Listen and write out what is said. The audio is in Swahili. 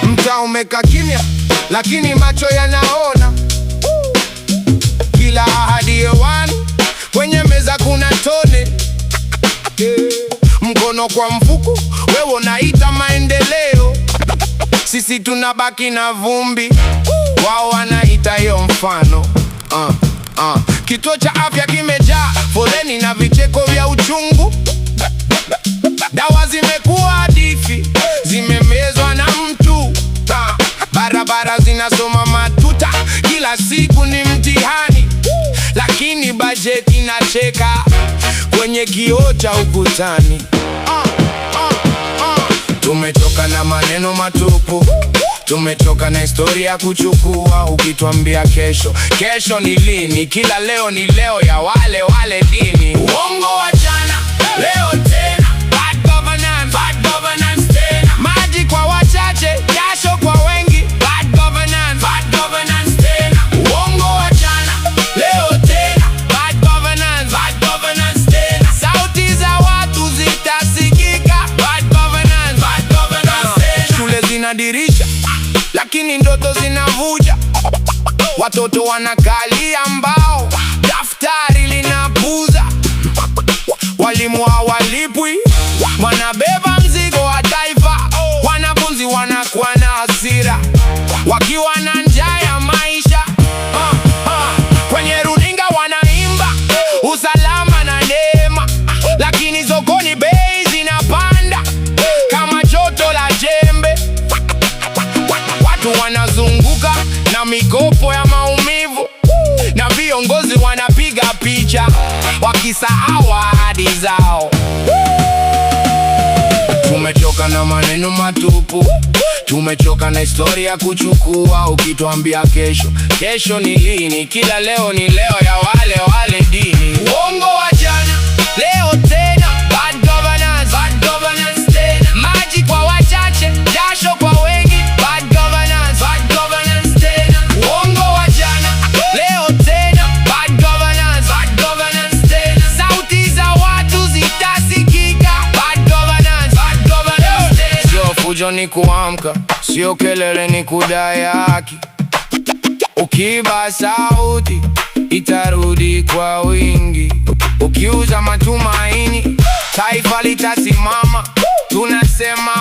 Mtaa umeka kimya, lakini macho yanaona. Kila ahadi hewani, kwenye meza kuna tone. Mkono kwa mfuko, wewe unaita maendeleo. Sisi tunabaki na vumbi, wao wanaita hiyo mfano. Kituo cha afya kimejaa foleni na vicheko vya uchungu. Dawa zimekuwa hadithi, zimemezwa na mtu. Barabara zinasoma matuta, kila siku ni mtihani. Lakini bajeti inacheka kwenye kioo cha ukutani. Tumechoka na maneno matupu, tumechoka na historia ya kuchukua. Ukituambia kesho, kesho ni lini? Kila leo ni leo ya wale wale dini. Uongo wa jana, leo tena. Bad governance, bad governance tena. Maji kwa wachache, jasho kwa wengi. Bad governance, bad governance tena. Uongo wa jana, leo tena. Bad governance, bad governance tena. Sauti za watu zitasikika. Bad governance, bad governance tena. Shule zinadirisha, lakini ndoto zinavuja. Watoto wanakalia mbao, daftari linapuza. Walimu hawalipwi, wanabeba mzigo wa taifa. Wanafunzi wanakuwa na hasira, wakiwa na njaa ya maisha. Kwenye runinga wanaimba usalama na neema, lakini sokoni bei zinapanda kama joto la jembe. Watu wanazunguka na mikopo ya maumivu, na viongozi wanapiga picha wakisahau ahadi zao. Tumechoka na maneno matupu, tumechoka na historia ya kuchukua. Ukituambia kesho, kesho ni lini? Kila leo ni leo ya wale wale dini. Uongo wa jana, leo tena. Bad governance, bad governance tena. Maji kwa wachache, jasho kwa wengi. Bad governance, bad governance tena. Uongo wa jana, leo tena. Bad governance, bad governance tena. Sauti za watu zitasikika. Bad governance, bad governance tena. Sio fujo ni kuamka, sio kelele ni kudai haki. Ukiiba sauti, itarudi kwa wingi. Ukiuza matumaini, taifa litasimama. Tunasema